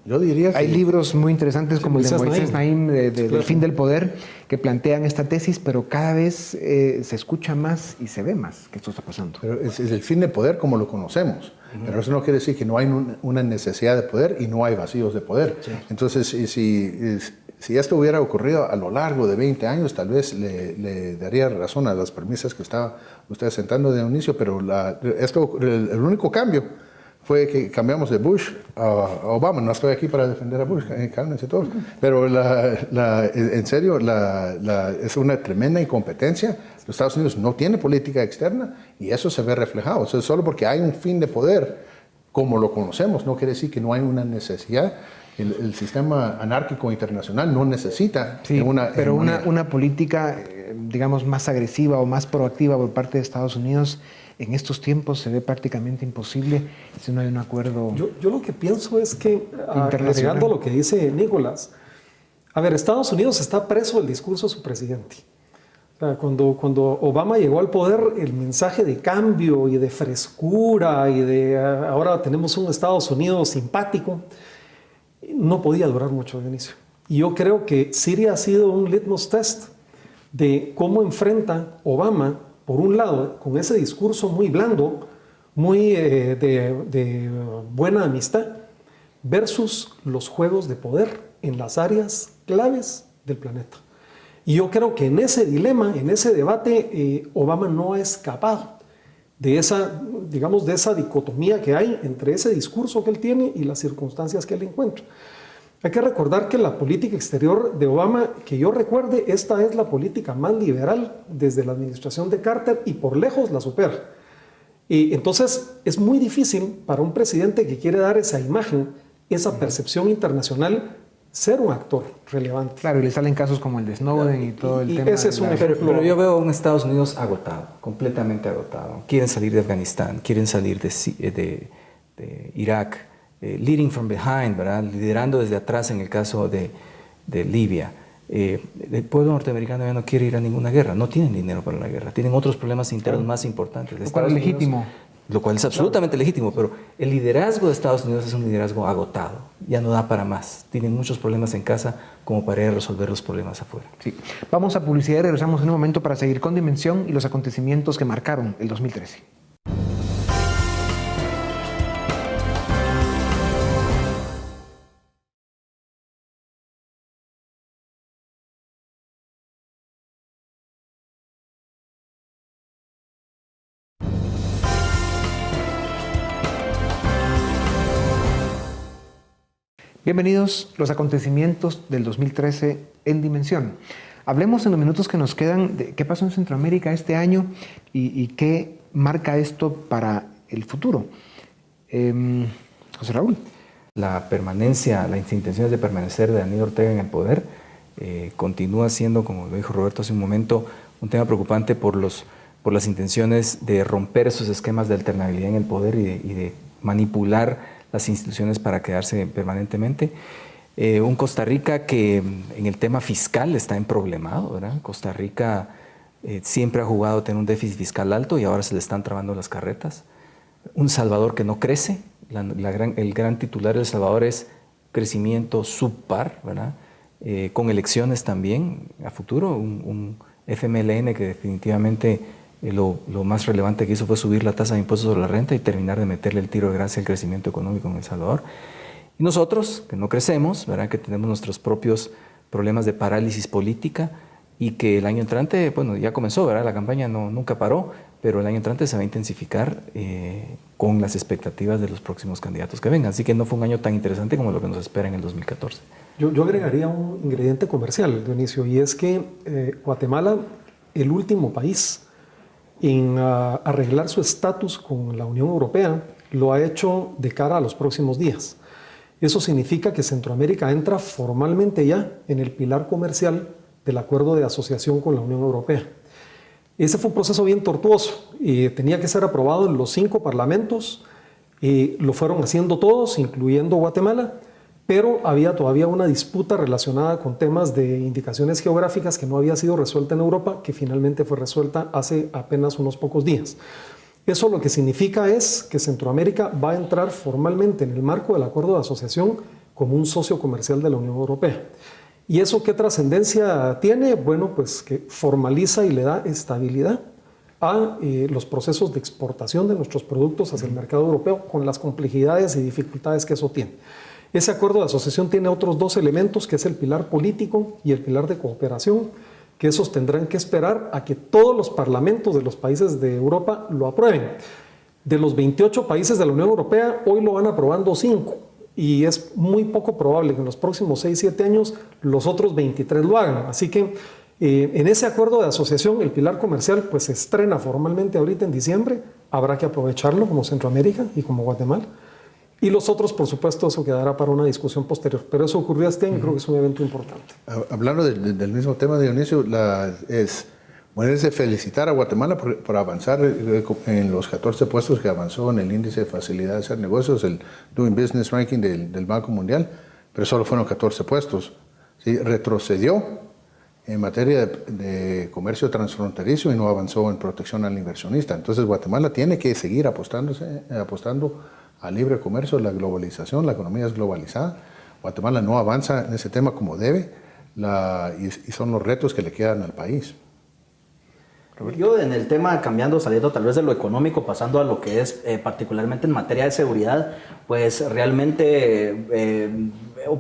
Yo diría que hay libros muy interesantes como el de Moisés Naim del fin del poder que plantean esta tesis, pero cada vez se escucha más y se ve más que esto está pasando. Pero es el fin del poder como lo conocemos, pero eso no quiere decir que no hay una necesidad de poder y no hay vacíos de poder. Sí. Entonces, si esto hubiera ocurrido a lo largo de 20 años, tal vez le daría razón a las premisas que estaba usted sentando de inicio, pero el único cambio fue que cambiamos de Bush a Obama. No estoy aquí para defender a Bush, cálmense todos. Pero en serio, es una tremenda incompetencia. Los Estados Unidos no tiene política externa y eso se ve reflejado. O sea, solo porque hay un fin de poder como lo conocemos, no quiere decir que no hay una necesidad. El sistema anárquico internacional no necesita una política, digamos, más agresiva o más proactiva por parte de Estados Unidos en estos tiempos se ve prácticamente imposible si no hay un acuerdo. Yo lo que pienso es que, agregando lo que dice Nicolás, a ver, Estados Unidos está preso del discurso de su presidente. O sea, cuando Obama llegó al poder, el mensaje de cambio y de frescura y de ahora tenemos un Estados Unidos simpático, no podía durar mucho, Dionisio. Y yo creo que Siria ha sido un litmus test de cómo enfrenta Obama, por un lado, con ese discurso muy blando, muy de buena amistad, versus los juegos de poder en las áreas claves del planeta. Y yo creo que en ese dilema, en ese debate, Obama no ha escapado de esa dicotomía que hay entre ese discurso que él tiene y las circunstancias que él encuentra. Hay que recordar que la política exterior de Obama, que yo recuerde, esta es la política más liberal desde la administración de Carter y por lejos la supera. Y entonces es muy difícil para un presidente que quiere dar esa imagen, esa percepción internacional, ser un actor relevante. Claro, y le salen casos como el de Snowden y todo el tema. Ese es un ejemplo. Pero yo veo a un Estados Unidos agotado, completamente agotado. Quieren salir de Afganistán, quieren salir de Irak. Leading from behind, ¿verdad? Liderando desde atrás en el caso de Libia. el pueblo norteamericano ya no quiere ir a ninguna guerra, no tienen dinero para la guerra, tienen otros problemas internos más importantes. Lo cual es legítimo. Lo cual es absolutamente legítimo, pero el liderazgo de Estados Unidos es un liderazgo agotado, ya no da para más. Tienen muchos problemas en casa como para ir a resolver los problemas afuera. Sí. Vamos a publicidad y regresamos en un momento para seguir con Dimensión y los acontecimientos que marcaron el 2013. Bienvenidos a los acontecimientos del 2013 en Dimensión. Hablemos en los minutos que nos quedan de qué pasó en Centroamérica este año y qué marca esto para el futuro. José Raúl. La permanencia, las intenciones de permanecer de Daniel Ortega en el poder continúa siendo, como lo dijo Roberto hace un momento, un tema preocupante por las intenciones de romper esos esquemas de alternabilidad en el poder y de manipular las instituciones para quedarse permanentemente. Un Costa Rica que en el tema fiscal está emproblemado, ¿verdad? Costa Rica siempre ha jugado a tener un déficit fiscal alto y ahora se le están trabando las carretas. Un Salvador que no crece, el gran titular de El Salvador es crecimiento subpar, ¿verdad? Con elecciones también a futuro, un FMLN que definitivamente lo más relevante que hizo fue subir la tasa de impuestos sobre la renta y terminar de meterle el tiro de gracia al crecimiento económico en El Salvador. Y nosotros, que no crecemos, ¿verdad? Que tenemos nuestros propios problemas de parálisis política y que el año entrante, bueno, ya comenzó, ¿verdad? La campaña nunca paró, pero el año entrante se va a intensificar con las expectativas de los próximos candidatos que vengan. Así que no fue un año tan interesante como lo que nos espera en el 2014. Yo agregaría un ingrediente comercial, Dionisio, y es que Guatemala, el último país en arreglar su estatus con la Unión Europea, lo ha hecho de cara a los próximos días. Eso significa que Centroamérica entra formalmente ya en el pilar comercial del acuerdo de asociación con la Unión Europea. Ese fue un proceso bien tortuoso y tenía que ser aprobado en los 5 parlamentos, y lo fueron haciendo todos, incluyendo Guatemala, pero había todavía una disputa relacionada con temas de indicaciones geográficas que no había sido resuelta en Europa, que finalmente fue resuelta hace apenas unos pocos días. Eso lo que significa es que Centroamérica va a entrar formalmente en el marco del acuerdo de asociación como un socio comercial de la Unión Europea. ¿Y eso qué trascendencia tiene? Bueno, pues que formaliza y le da estabilidad a los procesos de exportación de nuestros productos hacia el mercado europeo, con las complejidades y dificultades que eso tiene. Ese acuerdo de asociación tiene otros 2 elementos, que es el pilar político y el pilar de cooperación, que esos tendrán que esperar a que todos los parlamentos de los países de Europa lo aprueben. De los 28 países de la Unión Europea, hoy lo van aprobando 5, y es muy poco probable que en los próximos 6-7 años los otros 23 lo hagan. Así que en ese acuerdo de asociación, el pilar comercial pues se estrena formalmente ahorita en diciembre, habrá que aprovecharlo como Centroamérica y como Guatemala. Y los otros, por supuesto, eso quedará para una discusión posterior. Pero eso ocurrió este año y creo que es un evento importante. Hablando del mismo tema, Dionisio, es de felicitar a Guatemala por avanzar en los 14 puestos que avanzó en el índice de facilidad de hacer negocios, el Doing Business Ranking del Banco Mundial, pero solo fueron 14 puestos. ¿Sí? Retrocedió en materia de comercio transfronterizo y no avanzó en protección al inversionista. Entonces Guatemala tiene que seguir apostando al libre comercio, la globalización, la economía es globalizada. Guatemala no avanza en ese tema como debe y son los retos que le quedan al país. Yo en el tema, saliendo tal vez de lo económico, pasando a lo que es particularmente en materia de seguridad, pues realmente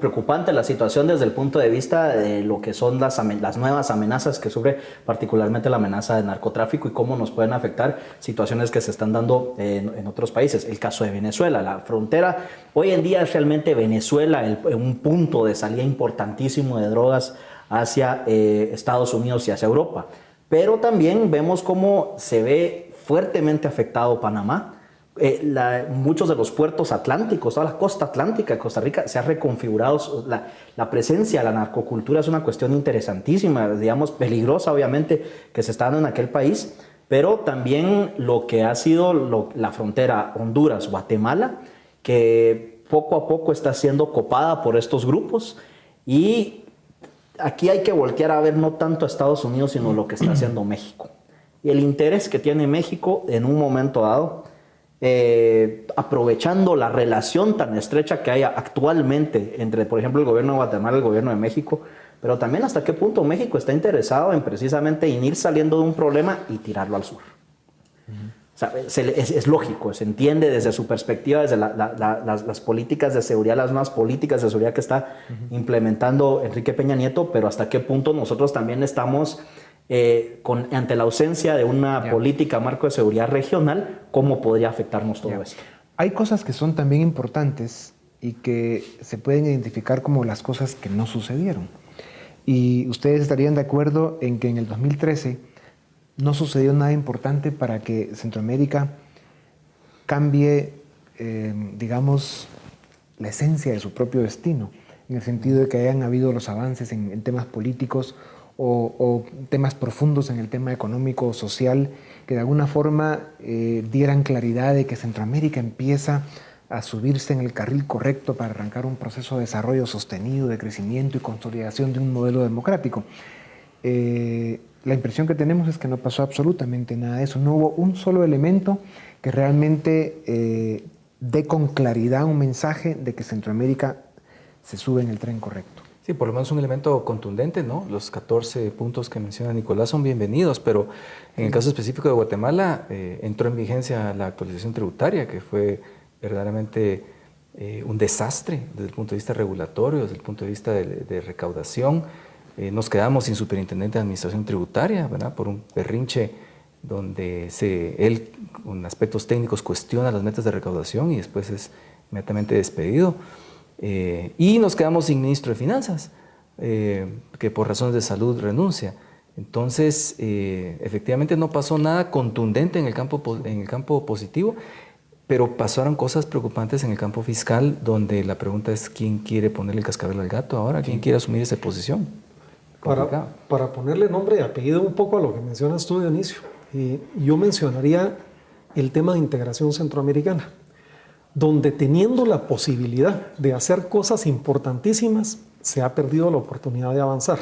preocupante la situación desde el punto de vista de lo que son las nuevas amenazas que sufre particularmente la amenaza de narcotráfico y cómo nos pueden afectar situaciones que se están dando en otros países. El caso de Venezuela, la frontera, hoy en día es realmente Venezuela un punto de salida importantísimo de drogas hacia Estados Unidos y hacia Europa. Pero también vemos cómo se ve fuertemente afectado Panamá. Muchos de los puertos atlánticos, toda la costa atlántica de Costa Rica se ha reconfigurado. La presencia de la narcocultura es una cuestión interesantísima, digamos peligrosa obviamente, que se está dando en aquel país, pero también lo que ha sido la frontera Honduras-Guatemala, que poco a poco está siendo copada por estos grupos y aquí hay que voltear a ver no tanto a Estados Unidos, sino lo que está haciendo México. Y el interés que tiene México en un momento dado, aprovechando la relación tan estrecha que hay actualmente entre, por ejemplo, el gobierno de Guatemala y el gobierno de México, pero también hasta qué punto México está interesado en precisamente en ir saliendo de un problema y tirarlo al sur. O sea, es lógico, se entiende desde su perspectiva, desde las políticas de seguridad, las nuevas políticas de seguridad que está implementando Enrique Peña Nieto, pero hasta qué punto nosotros también estamos ante la ausencia de una política marco de seguridad regional, ¿cómo podría afectarnos todo esto? Hay cosas que son también importantes y que se pueden identificar como las cosas que no sucedieron. Y ustedes estarían de acuerdo en que en el 2013 no sucedió nada importante para que Centroamérica cambie, digamos, la esencia de su propio destino, en el sentido de que hayan habido los avances en temas políticos o temas profundos en el tema económico o social, que de alguna forma dieran claridad de que Centroamérica empieza a subirse en el carril correcto para arrancar un proceso de desarrollo sostenido, de crecimiento y consolidación de un modelo democrático. La impresión que tenemos es que no pasó absolutamente nada de eso. No hubo un solo elemento que realmente dé con claridad un mensaje de que Centroamérica se sube en el tren correcto. Sí, por lo menos un elemento contundente, ¿no? Los 14 puntos que menciona Nicolás son bienvenidos, pero en el caso específico de Guatemala entró en vigencia la actualización tributaria, que fue verdaderamente un desastre desde el punto de vista regulatorio, desde el punto de vista de recaudación. Nos quedamos sin superintendente de administración tributaria, ¿verdad? Por un berrinche donde él, con aspectos técnicos, cuestiona las metas de recaudación y después es inmediatamente despedido. Y nos quedamos sin ministro de Finanzas, que por razones de salud renuncia. Entonces, efectivamente no pasó nada contundente en el campo positivo, pero pasaron cosas preocupantes en el campo fiscal, donde la pregunta es quién quiere ponerle el cascabel al gato ahora, quién quiere asumir esa posición. Para ponerle nombre y apellido un poco a lo que mencionas tú, Dionisio, yo mencionaría el tema de integración centroamericana, donde teniendo la posibilidad de hacer cosas importantísimas, se ha perdido la oportunidad de avanzar.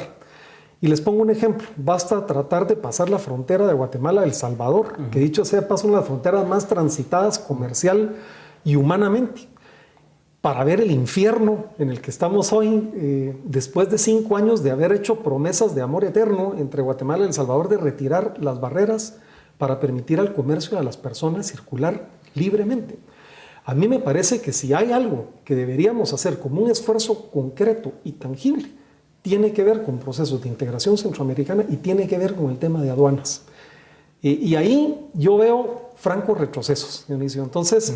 Y les pongo un ejemplo, basta tratar de pasar la frontera de Guatemala a El Salvador, que dicho sea paso, una de las fronteras más transitadas comercial y humanamente, para ver el infierno en el que estamos hoy, después de 5 años de haber hecho promesas de amor eterno entre Guatemala y El Salvador, de retirar las barreras para permitir al comercio y a las personas circular libremente. A mí me parece que si hay algo que deberíamos hacer como un esfuerzo concreto y tangible, tiene que ver con procesos de integración centroamericana y tiene que ver con el tema de aduanas. Y ahí yo veo francos retrocesos, Dionisio. Entonces,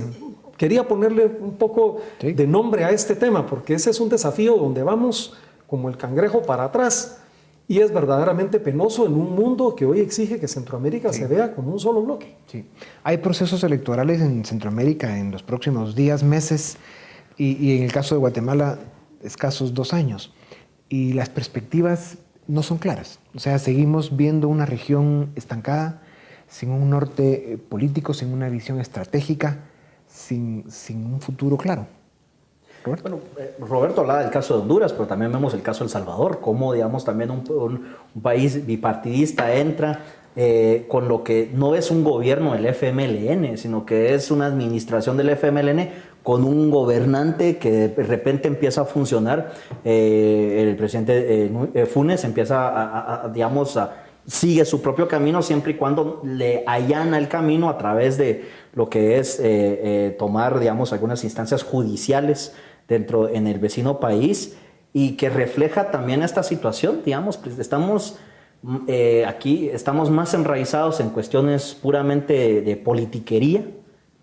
quería ponerle un poco de nombre a este tema, porque ese es un desafío donde vamos como el cangrejo para atrás. Y es verdaderamente penoso en un mundo que hoy exige que Centroamérica se vea como un solo bloque. Sí. Hay procesos electorales en Centroamérica en los próximos días, meses, y en el caso de Guatemala, escasos 2 años. Y las perspectivas no son claras. O sea, seguimos viendo una región estancada, sin un norte político, sin una visión estratégica, sin un futuro claro. Roberto. Bueno, Roberto hablaba del caso de Honduras, pero también vemos el caso de El Salvador, cómo, digamos, también un país bipartidista entra con lo que no es un gobierno del FMLN, sino que es una administración del FMLN con un gobernante que de repente empieza a funcionar. El presidente Funes empieza sigue su propio camino siempre y cuando le allana el camino a través de lo que es tomar, digamos, algunas instancias judiciales en el vecino país, y que refleja también esta situación, digamos, pues estamos aquí más enraizados en cuestiones puramente de politiquería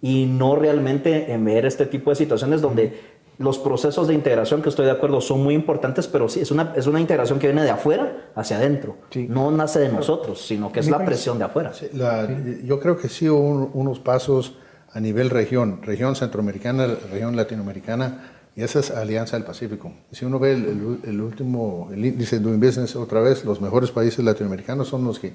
y no realmente en ver este tipo de situaciones donde los procesos de integración, que estoy de acuerdo, son muy importantes, pero sí, es una integración que viene de afuera hacia adentro. Sí. No nace de nosotros, sino que es la presión de afuera. Sí, yo creo que sí hubo unos pasos a nivel región centroamericana, región latinoamericana, y esa es Alianza del Pacífico. Si uno ve el índice de Doing Business, otra vez, los mejores países latinoamericanos son los que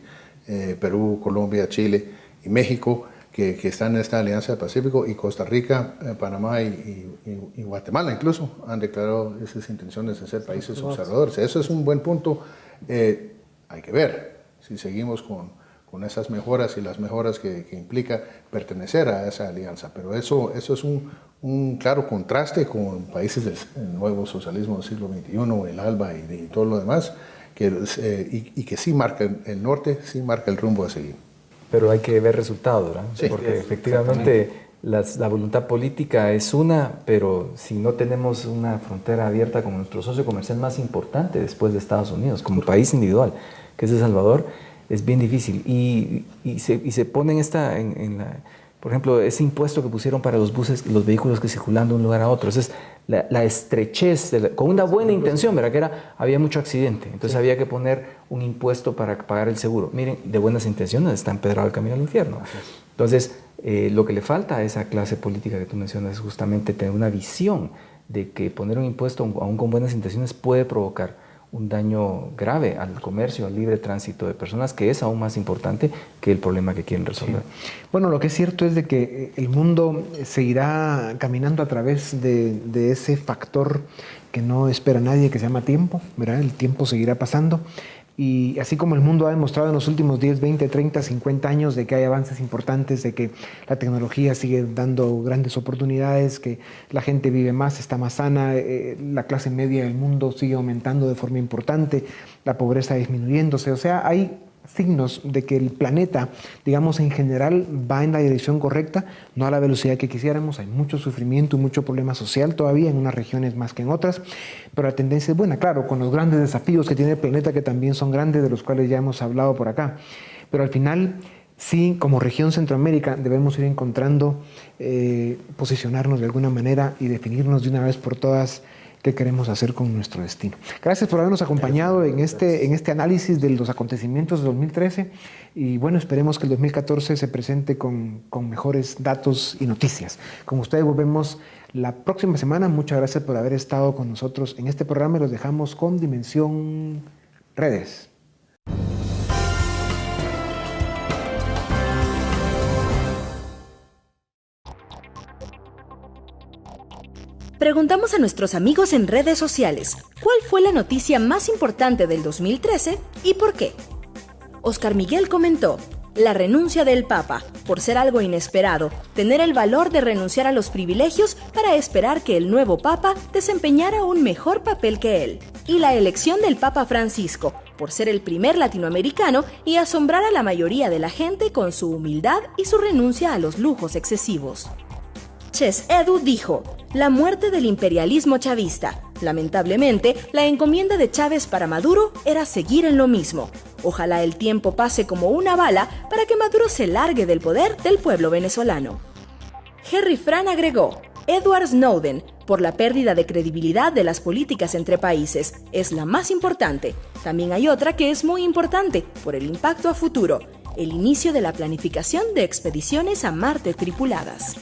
Perú, Colombia, Chile y México, que están en esta Alianza del Pacífico, y Costa Rica, Panamá y Guatemala incluso han declarado esas intenciones de ser países observadores. Eso es un buen punto. Hay que ver si seguimos con esas mejoras y las mejoras que implica pertenecer a esa alianza. Pero eso es un claro contraste con países del nuevo socialismo del siglo XXI, el ALBA y todo lo demás, que sí marca el norte, sí marca el rumbo a seguir. Pero hay que ver resultados, ¿verdad? Sí, porque efectivamente la voluntad política es una, pero si no tenemos una frontera abierta con nuestro socio comercial más importante después de Estados Unidos, como país individual, que es El Salvador, es bien difícil. Y se pone por ejemplo, ese impuesto que pusieron para los buses, los vehículos que circulan de un lugar a otro. Esa es la estrechez, con una buena intención, ¿verdad? Que había mucho accidente, entonces había que poner un impuesto para pagar el seguro. Miren, de buenas intenciones está empedrado el camino al infierno. Entonces, lo que le falta a esa clase política que tú mencionas es justamente tener una visión de que poner un impuesto, aún con buenas intenciones, puede provocar un daño grave al comercio, al libre tránsito de personas, que es aún más importante que el problema que quieren resolver. Sí. Bueno, lo que es cierto es de que el mundo seguirá caminando a través de ese factor que no espera nadie, que se llama tiempo, ¿verdad? El tiempo seguirá pasando. Y así como el mundo ha demostrado en los últimos 10, 20, 30, 50 años de que hay avances importantes, de que la tecnología sigue dando grandes oportunidades, que la gente vive más, está más sana, la clase media del mundo sigue aumentando de forma importante, la pobreza disminuyéndose. O sea, hay signos de que el planeta, digamos, en general va en la dirección correcta, no a la velocidad que quisiéramos. Hay mucho sufrimiento y mucho problema social todavía en unas regiones más que en otras, pero la tendencia es buena, claro, con los grandes desafíos que tiene el planeta, que también son grandes, de los cuales ya hemos hablado por acá. Pero al final, sí, como región Centroamérica, debemos ir encontrando, posicionarnos de alguna manera y definirnos de una vez por todas qué queremos hacer con nuestro destino. Gracias por habernos acompañado en este análisis de los acontecimientos de 2013 y bueno, esperemos que el 2014 se presente con mejores datos y noticias. Con ustedes volvemos la próxima semana. Muchas gracias por haber estado con nosotros en este programa y los dejamos con Dimensión Redes. Preguntamos a nuestros amigos en redes sociales, ¿cuál fue la noticia más importante del 2013 y por qué? Oscar Miguel comentó, la renuncia del Papa, por ser algo inesperado, tener el valor de renunciar a los privilegios para esperar que el nuevo Papa desempeñara un mejor papel que él. Y la elección del Papa Francisco, por ser el primer latinoamericano y asombrar a la mayoría de la gente con su humildad y su renuncia a los lujos excesivos. Ches Edu dijo, la muerte del imperialismo chavista. Lamentablemente, la encomienda de Chávez para Maduro era seguir en lo mismo. Ojalá el tiempo pase como una bala para que Maduro se largue del poder del pueblo venezolano. Harry Fran agregó, Edward Snowden, por la pérdida de credibilidad de las políticas entre países, es la más importante. También hay otra que es muy importante, por el impacto a futuro, el inicio de la planificación de expediciones a Marte tripuladas.